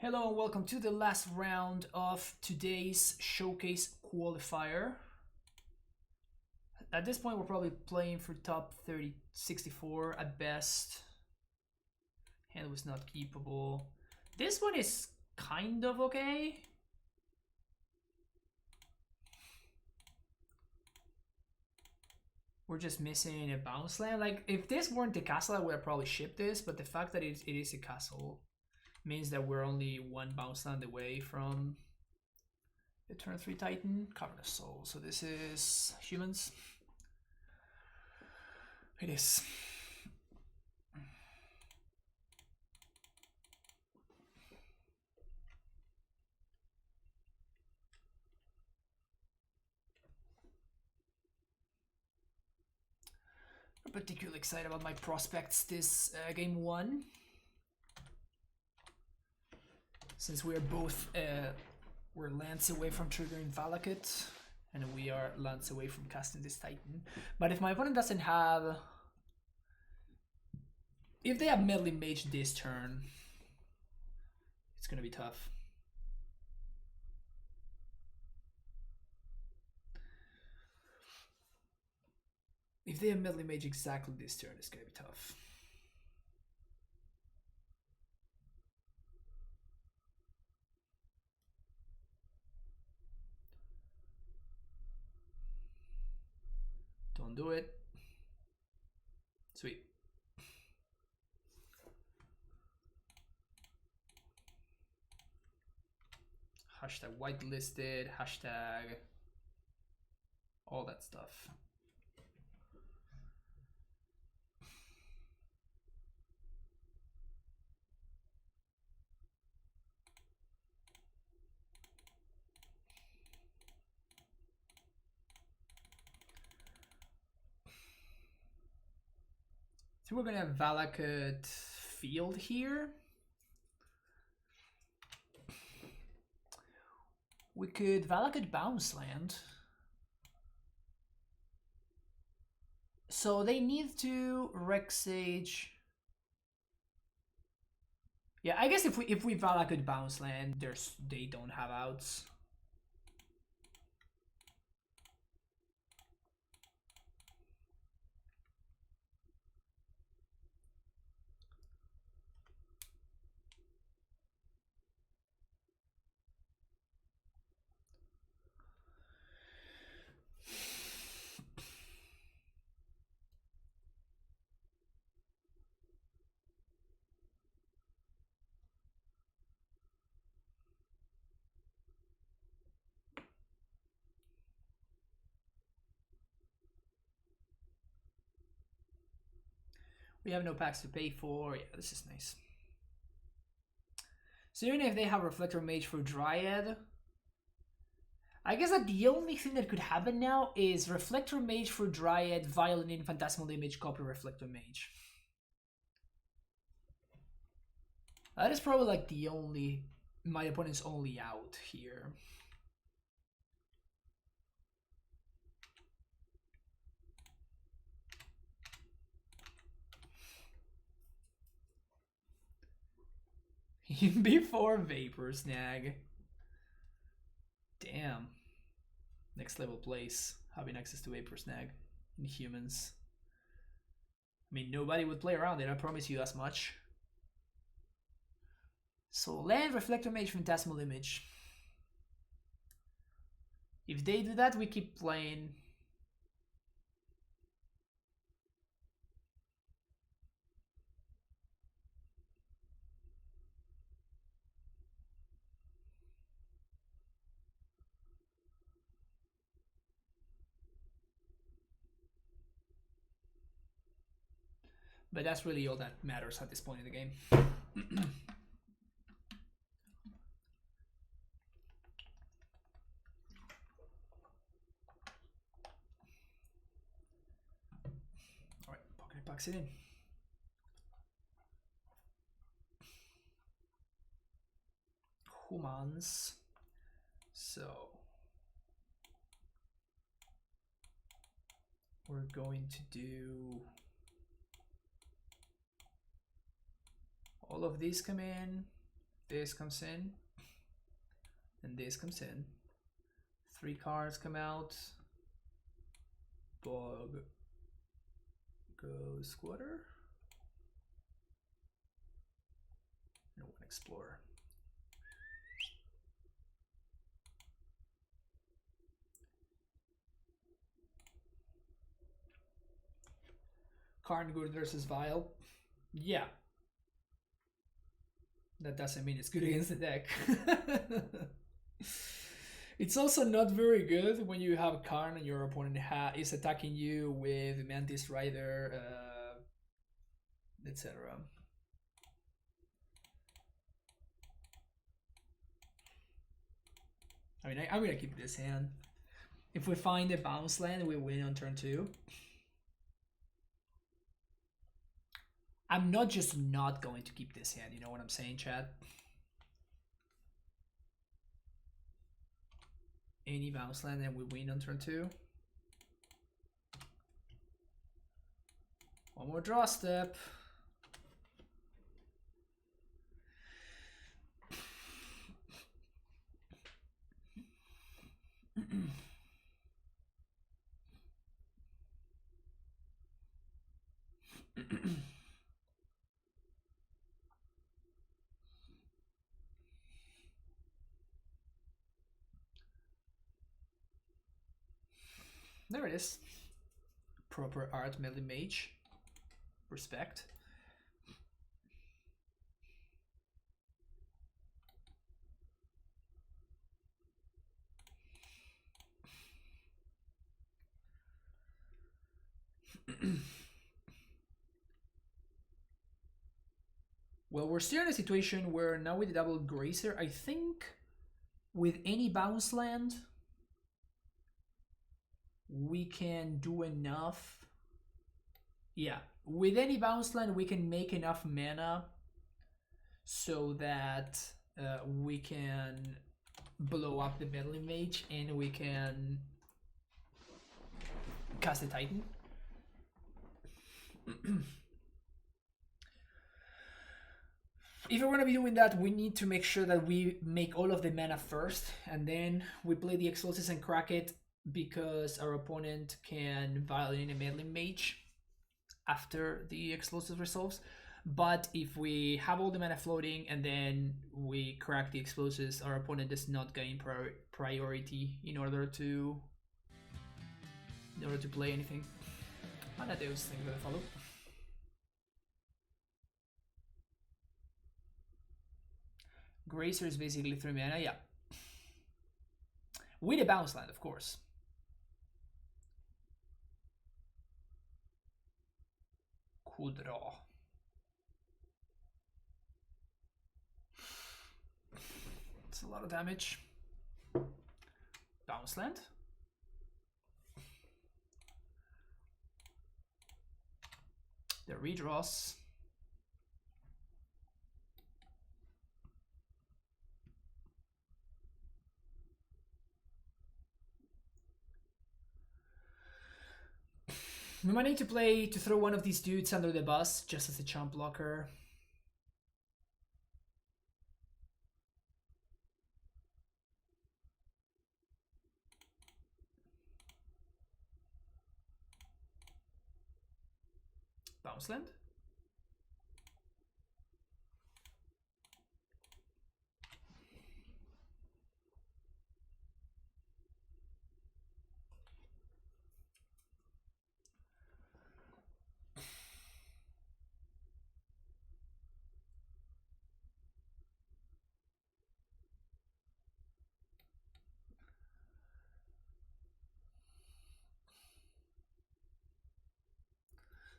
Hello and welcome to the last round of today's showcase qualifier. At this point we're probably playing for top 64 at best. Hand was not keepable. This one is kind of okay. We're just missing a bounce land. Like if this weren't the castle I would have probably shipped this, but the fact that it is a castle means that we're only one bounce land away from the turn 3 Titan. Cover the soul. So this is humans. It is. I'm particularly excited about my prospects this game 1. Since we're both we're lands away from triggering Valakut, and we are lands away from casting this Titan. But if my opponent doesn't have, if they have Meddling Mage this turn, it's gonna be tough. If they have Meddling Mage exactly this turn, it's gonna be tough. Don't do it. Sweet. Hashtag whitelisted, hashtag all that stuff. So we're gonna have Valakut field here. We could Valakut bounce land. So they need to Rex Sage. Yeah, I guess if we Valakut bounce land, they don't have outs. We have no packs to pay for. Yeah, this is nice. So even if they have Reflector Mage for Dryad, I guess that the only thing that could happen now is Reflector Mage for Dryad, Violin, Phantasmal Image, copy Reflector Mage. That is probably like the only, my opponent's only out here. Before Vapor Snag. Damn. Next level place, having access to Vapor Snag in humans. I mean, nobody would play around it, I promise you as much. So land, Reflector Mage, Phantasmal Image. If they do that, we keep playing. But that's really all that matters at this point in the game. Alright, pocket packs it in. Humans. So we're going to do all of these come in. This comes in, and this comes in. 3 cards come out. Bog goes Squatter. And 1 Explorer. Karn good versus Vile. Yeah. That doesn't mean it's good against the deck. It's also not very good when you have Karn and your opponent is attacking you with Mantis Rider, etc. I mean, I'm gonna keep this hand. If we find a bounce land, we win on turn 2. I'm not just not going to keep this hand, you know what I'm saying, chat? Any bounce land and we win on turn 2. One more draw step. There it is. Proper art melee mage. Respect. Well, we're still in a situation where now with the double Grazer, I think with any bounce land, we can do enough. Yeah, with any bounce land, we can make enough mana so that we can blow up the meddling mage and we can cast the Titan. If we're going to be doing that, we need to make sure that we make all of the mana first, and then we play the Explosives and crack it, because our opponent can violate a meddling mage after the Explosives resolves. But if we have all the mana floating and then we crack the Explosives, our opponent does not gain priority in order to play anything. Amadeus, thank you for the follow. Grazer is basically 3 mana, yeah. With a bounce land, of course. Kudra. It's a lot of damage. Bounce land. The redraws. We might need to throw one of these dudes under the bus just as a chump blocker. Bounce land.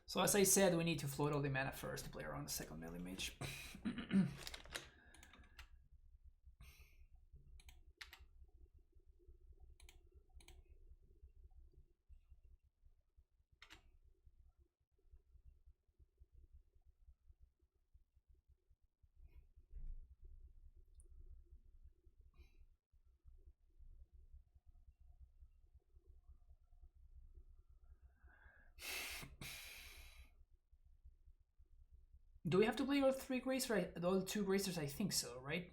So as I said, we need to float all the mana first to play around the second melee mage. Do we have to play all three Gracers? All two Gracers? I think so, right?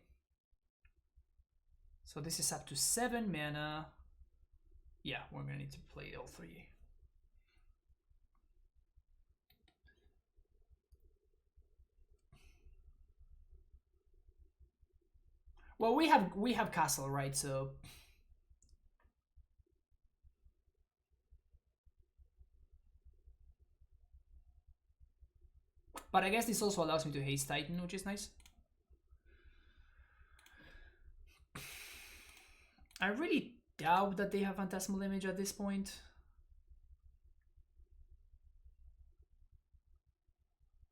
So this is up to 7 mana. Yeah, we're gonna need to play all three. Well, we have castle, right? So but I guess this also allows me to haste Titan, which is nice. I really doubt that they have Phantasmal Image at this point.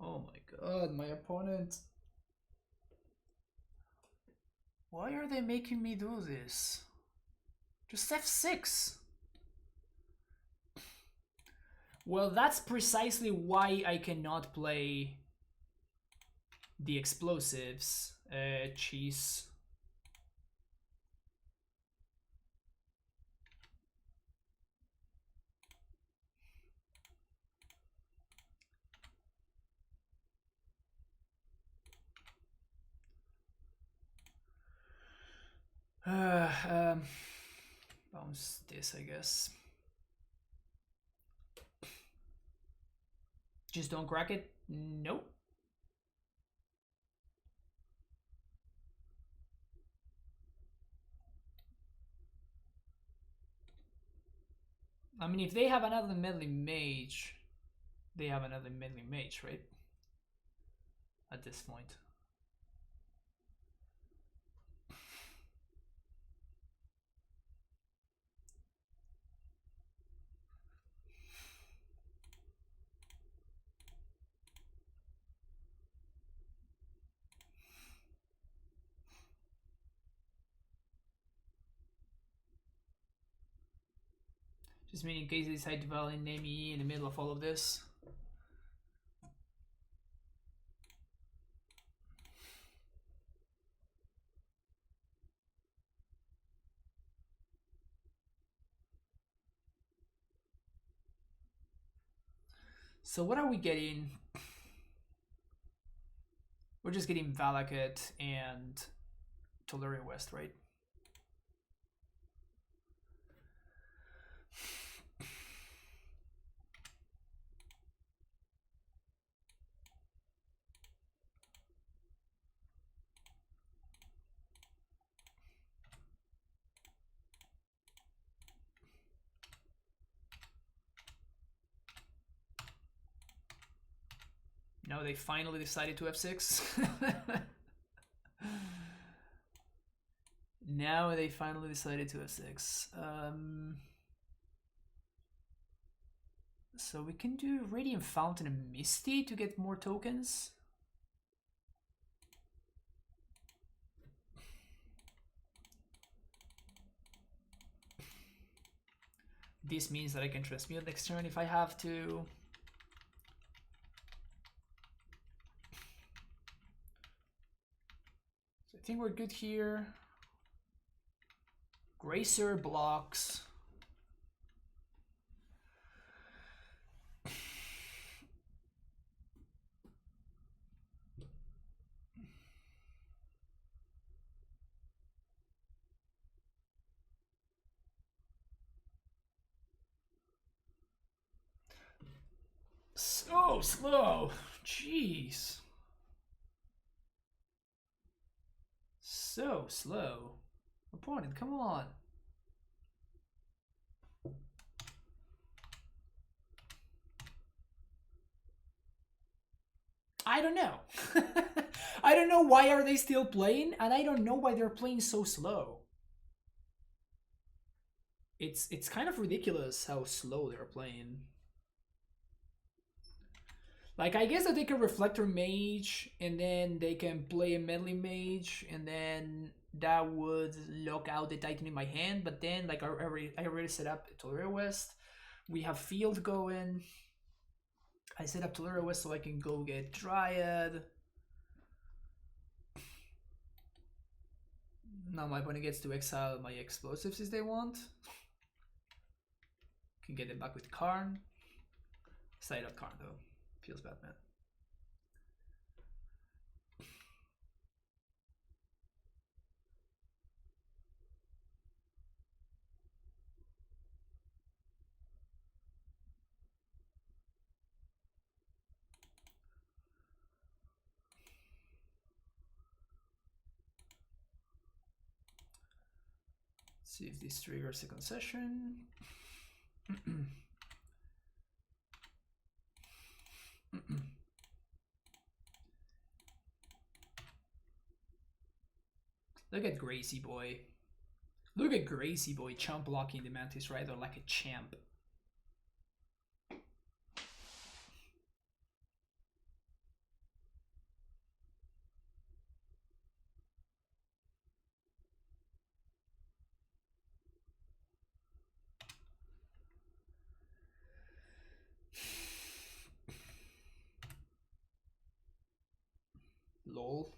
Oh my god, my opponent. Why are they making me do this? Just F6. Well, that's precisely why I cannot play the explosives. Cheese. Bounce this, I guess. Just don't crack it? Nope. I mean, if they have another meddling mage, they have another meddling mage, right? At this point. Just mean in case they decide to validate name E in the middle of all of this. So what are we getting? We're just getting Valakut and Tolerian West, right? No, they finally decided to F6. Now they finally decided to F6. So we can do Radiant Fountain and Misty to get more tokens. This means that I can transmute next turn if I have to. So I think we're good here. Gracer blocks. So slow. Jeez. So slow. Opponent, come on. I don't know. I don't know why are they still playing, and I don't know why they're playing so slow. It's kind of ridiculous how slow they're playing. Like, I guess that they can Reflector Mage, and then they can play a Meddling Mage, and then that would lock out the Titan in my hand, but then, like, I already set up Tolera West. We have Field going. I set up Tolera West so I can go get Dryad. Now my opponent gets to exile my explosives if they want. Can get them back with Karn. Side up Karn though. Feels bad, man. See if this triggers a concession. Look at Gracie Boy. Look at Gracie Boy chump blocking the Mantis Rider like a champ. Lol.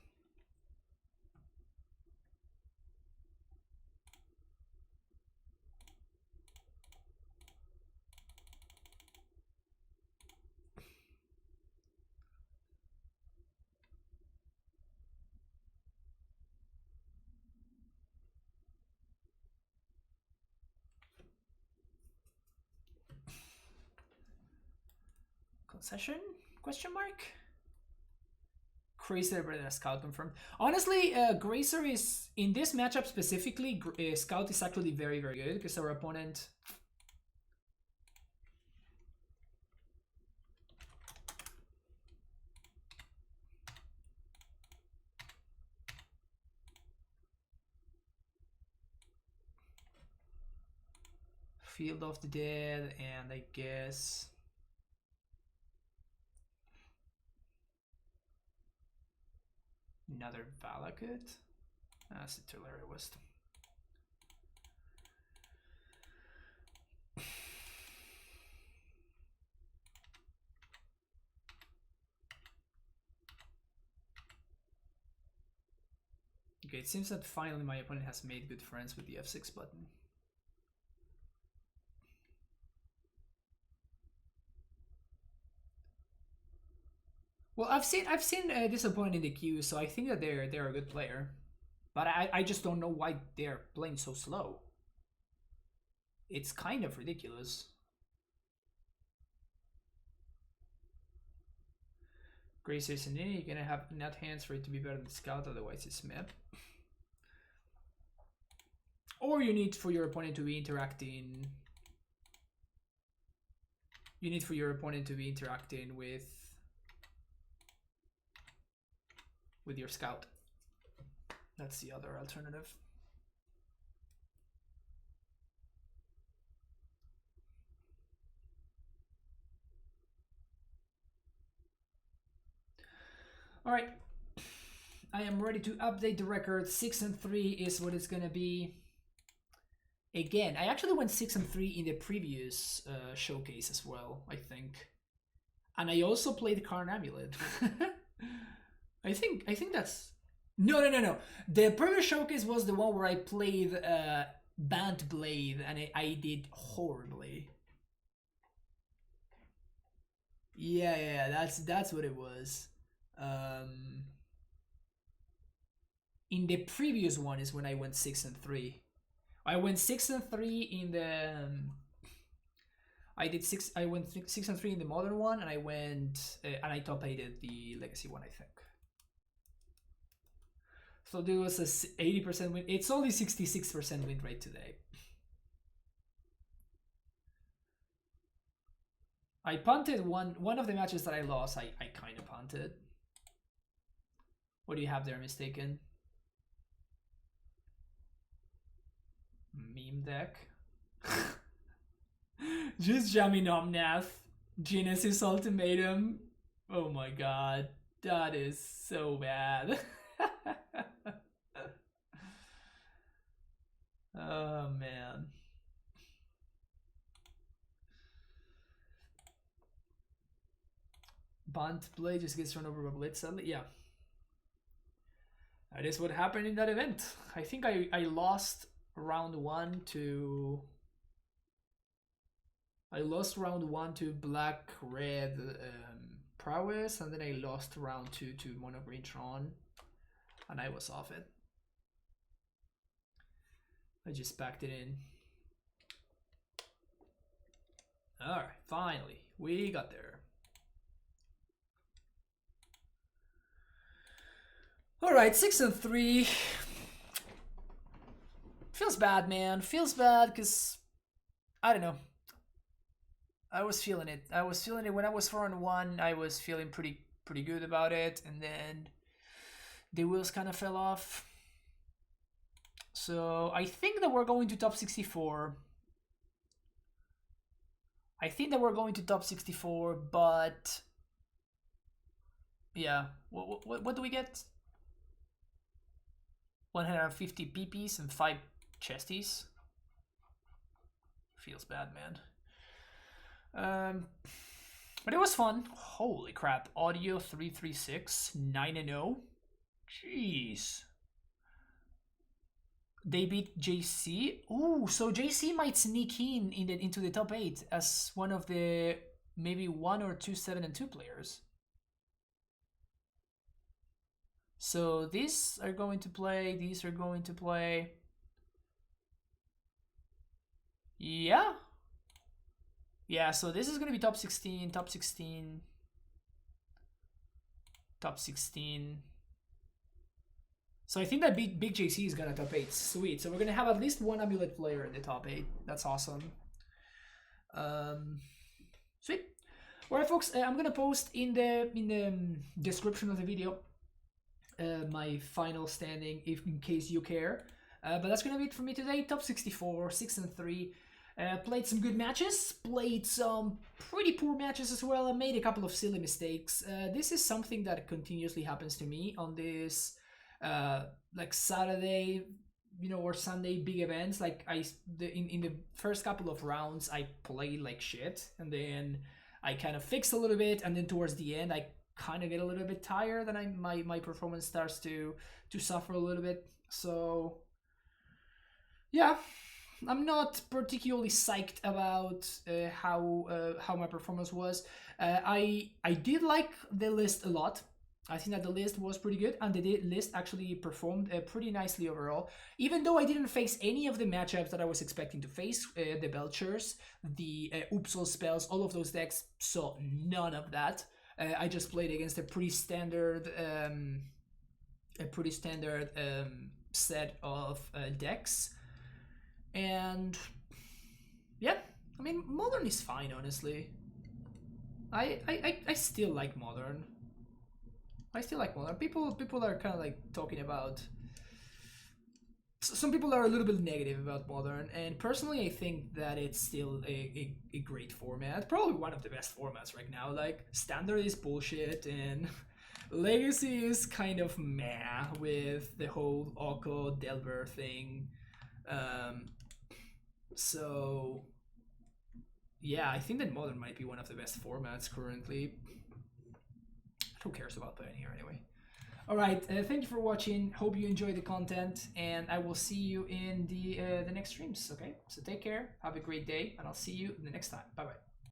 Concession? Question mark? Gracer better than Scout confirmed. Honestly, Gracer is, in this matchup specifically, Scout is actually very, very good because our opponent... Field of the Dead, and I guess... Another Valakut? That's a Tulare West. Okay, it seems that finally my opponent has made good friends with the F6 button. Well, I've seen this opponent in the queue, so I think that they're a good player, but I just don't know why they're playing so slow. It's kind of ridiculous. Grace isn't in. You're gonna have nut hands for it to be better than Scout, otherwise it's map. Or you need for your opponent to be interacting. You need for your opponent to be interacting with your Scout. That's the other alternative. All right, I am ready to update the record. 6-3 is what it's gonna be. Again, I actually went 6-3 in the previous showcase as well, I think, and I also played Karn AmuLIT. I think that's no. The previous showcase was the one where I played Bant Blade and I did horribly. Yeah, that's what it was. In the previous one is when I went 6-3. I went 6-3 in the. I went 6-3 in the modern one, and I went and I top 8'd the legacy one, I think. So there was a 80% win. It's only 66% win rate today. I punted one of the matches that I lost. I kind of punted. What do you have there, Mistaken? Meme deck. Just jamming Omnath. Genesis Ultimatum. Oh my god. That is so bad. Oh man. Bant Blade just gets run over by Blitz suddenly. Yeah. That is what happened in that event. I think I lost round 1 to... I lost round 1 to Black Red Prowess, and then I lost round 2 to Mono Green Tron, and I was off it. I just backed it in. Alright, finally, we got there. Alright, 6-3. Feels bad, man. Feels bad because I don't know. I was feeling it. I was feeling it when I was 4-1. I was feeling pretty good about it, and then the wheels kind of fell off. So I think that we're going to top 64. I think that we're going to top 64, but yeah, what do we get? 150 PPs and 5 chesties. Feels bad, man. But it was fun. Holy crap! Audio 336 9-0. Jeez. They beat JC. Ooh, so JC might sneak into the top 8 as one of the maybe 1 or 2 7-2 players. So these are going to play. These are going to play. Yeah. Yeah, so this is going to be top 16, top 16, top 16. So I think that Big JC is gonna top 8. Sweet. So we're gonna have at least one AmuLIT player in the top 8. That's awesome. Sweet. Alright, folks. I'm gonna post in the description of the video my final standing, in case you care. But that's gonna be it for me today. Top 64, 6-3. Played some good matches. Played some pretty poor matches as well. I made a couple of silly mistakes. This is something that continuously happens to me on this. Like Saturday, or Sunday big events. Like in the first couple of rounds, I played like shit, and then I kind of fixed a little bit, and then towards the end, I kind of get a little bit tired, and my performance starts to suffer a little bit. So yeah, I'm not particularly psyched about how my performance was. I did like the list a lot. I think that the list was pretty good, and the list actually performed pretty nicely overall. Even though I didn't face any of the matchups that I was expecting to face, the Belchers, the Upsal spells, all of those decks, saw none of that. I just played against a pretty standard set of decks, and yeah, I mean, Modern is fine, honestly. I still like Modern. I still like Modern. People are kind of like talking about. Some people are a little bit negative about Modern, and personally, I think that it's still a great format. Probably one of the best formats right now. Like, Standard is bullshit, and Legacy is kind of meh with the whole Oko Delver thing. So yeah, I think that Modern might be one of the best formats currently. Who cares about Pioneer anyway? Alright, thank you for watching. Hope you enjoyed the content, and I will see you in the next streams, okay? So take care, have a great day, and I'll see you the next time. Bye-bye.